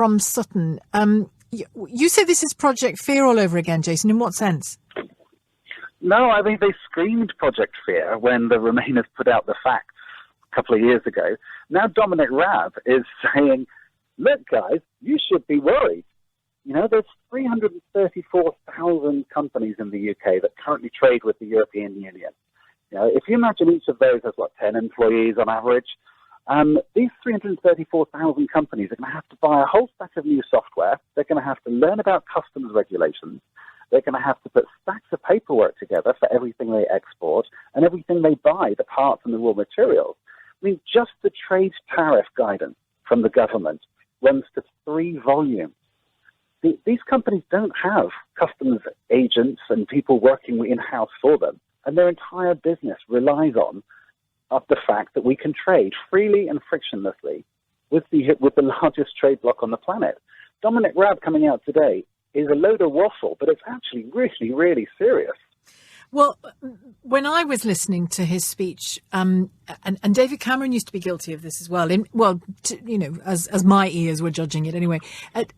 from Sutton. You say this is Project Fear all over again, Jason. In what sense? No, I mean, they screamed Project Fear when the Remainers put out the facts a couple of years ago. Now Dominic Raab is saying, look, guys, you should be worried. You know, there's 334,000 companies in the UK that currently trade with the European Union. You know, if you imagine each of those has, 10 employees on average, these 334,000 companies are going to have to buy a whole stack of new software. They're going to have to learn about customs regulations. They're going to have to put stacks of paperwork together for everything they export and everything they buy, the parts and the raw materials. I mean, just the trade tariff guidance from the government runs to 3 volumes. These companies don't have customs agents and people working in-house for them, and their entire business relies on the fact that we can trade freely and frictionlessly with the largest trade bloc on the planet. Dominic Raab coming out today is a load of waffle, but it's actually really, really serious. Well, when I was listening to his speech, and David Cameron used to be guilty of this as well. As my ears were judging it anyway,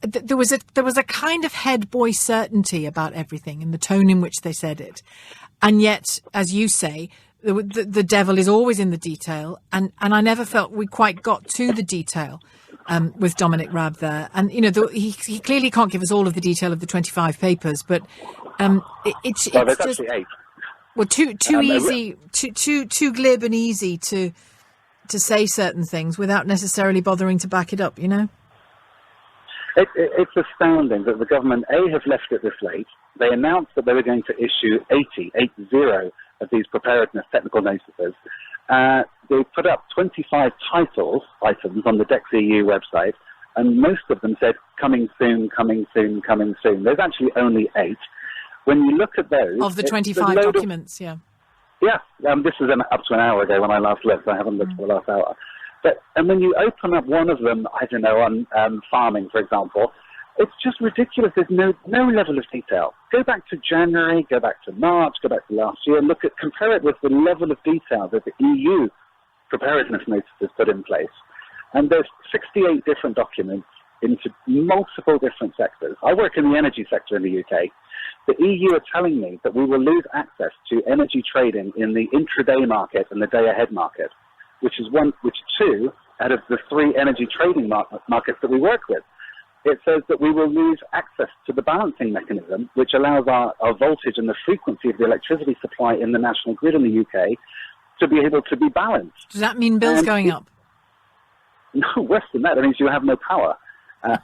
there was a kind of head boy certainty about everything and the tone in which they said it, and yet, as you say, the devil is always in the detail, and I never felt we quite got to the detail with Dominic Raab there. And he clearly can't give us all of the detail of the 25 papers, but it's there's just actually 8. Well, too easy, too glib and easy to say certain things without necessarily bothering to back it up. You know, it's astounding that the government have left it this late. They announced that they were going to issue 80 of these preparedness technical notices. They put up 25 items on the DexEU website, and most of them said coming soon, coming soon, coming soon. There's actually only 8. When you look at those... Of the 25 documents, yeah. Yeah, this was up to an hour ago when I last looked. I haven't looked for the last hour. And when you open up one of them, I don't know, on farming, for example, it's just ridiculous. There's no level of detail. Go back to January, go back to March, go back to last year, and compare it with the level of detail that the EU preparedness notices put in place. And there's 68 different documents into multiple different sectors. I work in the energy sector in the UK. The EU are telling me that we will lose access to energy trading in the intraday market and the day-ahead market, which is 2 out of the 3 energy trading markets that we work with. It says that we will lose access to the balancing mechanism, which allows our voltage and the frequency of the electricity supply in the national grid in the UK to be able to be balanced. Does that mean bills going up? No, worse than that. It means you have no power.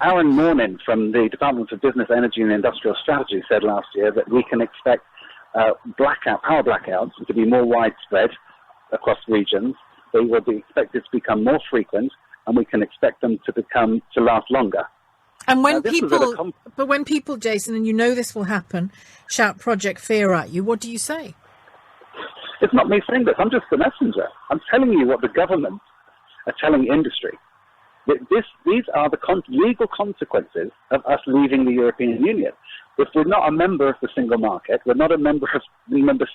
Aaron Mornin from the Department of Business, Energy and Industrial Strategy said last year that we can expect power blackouts to be more widespread across regions. They will be expected to become more frequent, and we can expect them to last longer. And when people, Jason, and you know this will happen, shout Project Fear at you, what do you say? It's not me saying this. I'm just the messenger. I'm telling you what the government are telling industry. These are the legal consequences of us leaving the European Union. If we're not a member of the single market, we're not a member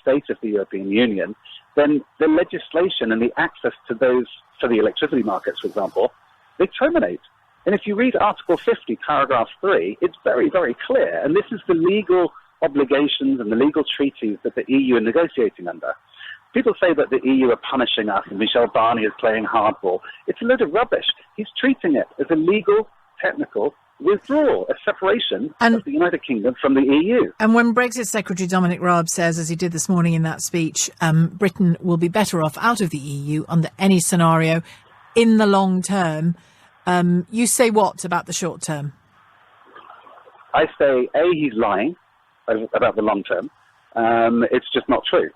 state of the European Union, then the legislation and the access to those for the electricity markets, for example, they terminate. And if you read Article 50, paragraph 3, it's very, very clear. And this is the legal obligations and the legal treaties that the EU are negotiating under. People say that the EU are punishing us and Michel Barnier is playing hardball. It's a load of rubbish. He's treating it as a legal, technical withdrawal, a separation of the United Kingdom from the EU. And when Brexit Secretary Dominic Raab says, as he did this morning in that speech, Britain will be better off out of the EU under any scenario in the long term, you say what about the short term? I say, he's lying about the long term. It's just not true.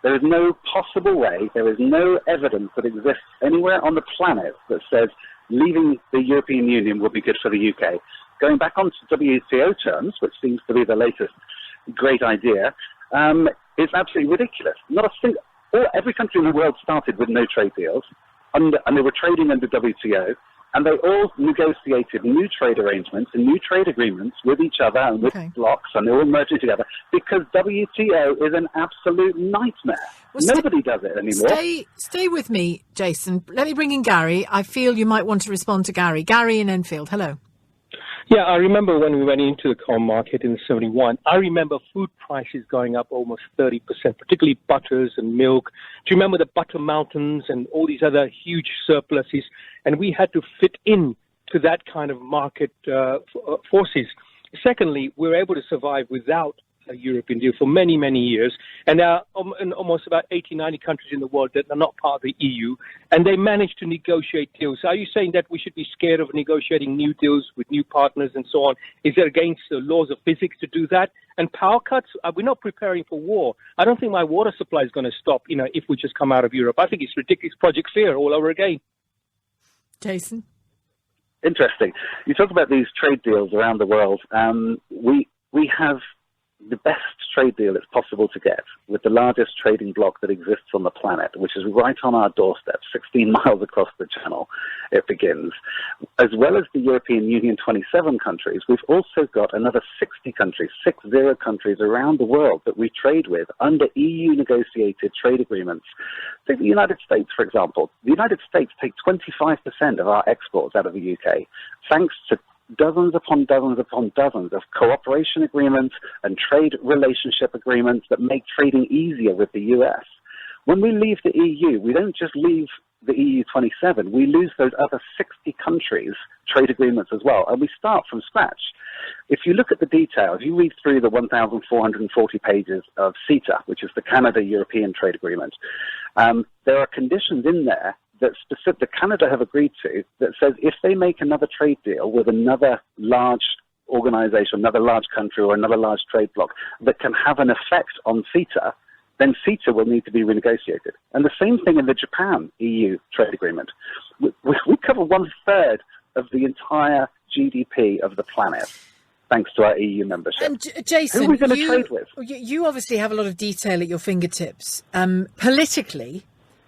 There is no possible way, there is no evidence that exists anywhere on the planet that says leaving the European Union will be good for the UK. Going back onto WTO terms, which seems to be the latest great idea, is absolutely ridiculous. Every country in the world started with no trade deals, and they were trading under WTO, and they all negotiated new trade arrangements and new trade agreements with each other and with blocks, and they all merged together because WTO is an absolute nightmare. Nobody does it anymore. Stay with me, Jason. Let me bring in Gary. I feel you might want to respond to Gary. Gary in Enfield, hello. Yeah, I remember when we went into the common market in 71, I remember food prices going up almost 30%, particularly butters and milk. Do you remember the butter mountains and all these other huge surpluses? And we had to fit in to that kind of market forces. Secondly, we were able to survive without a European deal for many, many years. And there are in almost about 80, 90 countries in the world that are not part of the EU, and they managed to negotiate deals. Are you saying that we should be scared of negotiating new deals with new partners and so on? Is it against the laws of physics to do that? And power cuts, we're not preparing for war. I don't think my water supply is going to stop, if we just come out of Europe. I think it's ridiculous. Project Fear all over again. Jason? Interesting. You talk about these trade deals around the world. We have the best trade deal it's possible to get with the largest trading bloc that exists on the planet, which is right on our doorstep, 16 miles across the channel it begins. As well as the European Union 27 countries, we've also got another 60 countries, 60 countries around the world that we trade with under EU-negotiated trade agreements. Take the United States, for example. The United States take 25% of our exports out of the UK, thanks to dozens upon dozens upon dozens of cooperation agreements and trade relationship agreements that make trading easier with the US. When we leave the EU, we don't just leave the EU 27, we lose those other 60 countries' trade agreements as well, and we start from scratch. If you look at the details, you read through the 1,440 pages of CETA, which is the Canada-European Trade Agreement, there are conditions in there that Canada have agreed to that says if they make another trade deal with another large organization, another large country, or another large trade bloc that can have an effect on CETA, then CETA will need to be renegotiated. And the same thing in the Japan-EU trade agreement. We cover 1/3 of the entire GDP of the planet, thanks to our EU membership. And Jason, who are we going to trade with? You obviously have a lot of detail at your fingertips. Politically,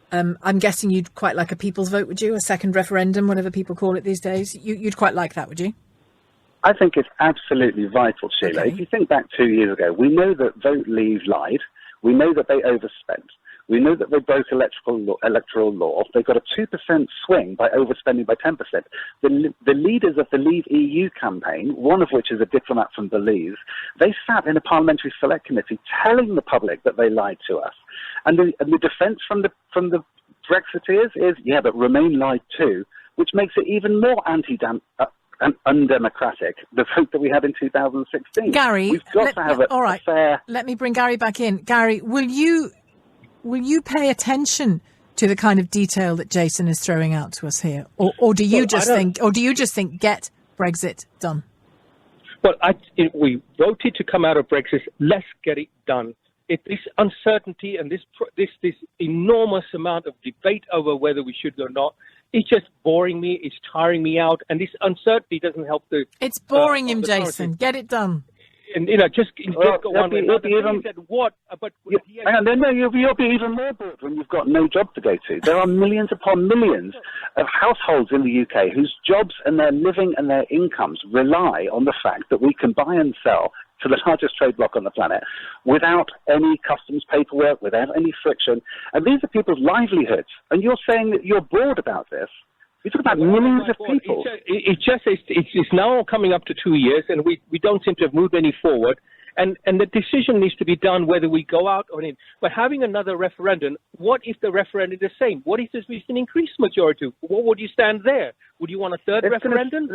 I'm guessing you'd quite like a people's vote, would you? A second referendum, whatever people call it these days. You'd quite like that, would you? I think it's absolutely vital, Sheila. Okay. If you think back 2 years ago, we know that Vote Leave lied. We know that they overspent. We know that they broke electoral law. They got a 2% swing by overspending by 10%. The leaders of the Leave EU campaign, one of which is a diplomat from Belize, they sat in a parliamentary select committee telling the public that they lied to us. And the defence from the Brexiteers is, yeah, but Remain lied too, which makes it even more and undemocratic, the vote that we had in 2016. Gary, we've got to have a fair... Let me bring Gary back in. Gary, will you pay attention to the kind of detail that Jason is throwing out to us here, or do you just think get Brexit done? Well, we voted to come out of Brexit. Let's get it done. This uncertainty and this enormous amount of debate over whether we should or not, it's just boring me. It's tiring me out, and this uncertainty doesn't help the. It's boring him, Jason. Get it done. And just go on with what? But hang on, no, you'll be even more bored when you've got no job to go to. There are millions upon millions of households in the UK whose jobs and their living and their incomes rely on the fact that we can buy and sell to the largest trade bloc on the planet without any customs paperwork, without any friction. And these are people's livelihoods. And you're saying that you're bored about this. You talk about millions of people. It's now coming up to 2 years, and we don't seem to have moved any forward. And the decision needs to be done whether we go out or in. But having another referendum, what if the referendum is the same? What if there's an increased majority? What would you stand there? Would you want a third referendum?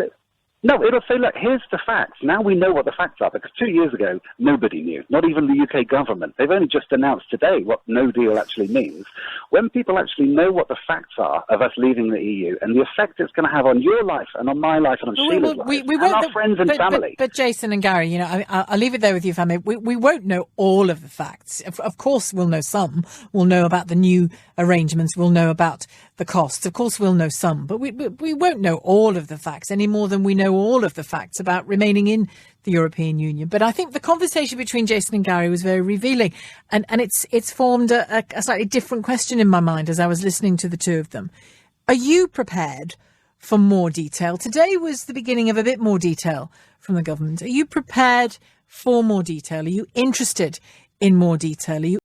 No, it'll say, look, here's the facts. Now we know what the facts are, because 2 years ago, nobody knew, not even the UK government. They've only just announced today what no deal actually means. When people actually know what the facts are of us leaving the EU and the effect it's going to have on your life and on my life and on Sheila's life and our friends and family. But Jason and Gary, I'll leave it there with you, family. We won't know all of the facts. Of course, we'll know some. We'll know about the new arrangements. We'll know about the costs. Of course, we'll know some. But we won't know all of the facts any more than we know all of the facts about remaining in the European Union. But I think the conversation between Jason and Gary was very revealing, and it's formed a slightly different question in my mind as I was listening to the two of them. Are you prepared for more detail? Today was the beginning of a bit more detail from the government. Are you prepared for more detail? Are you interested in more detail? Are you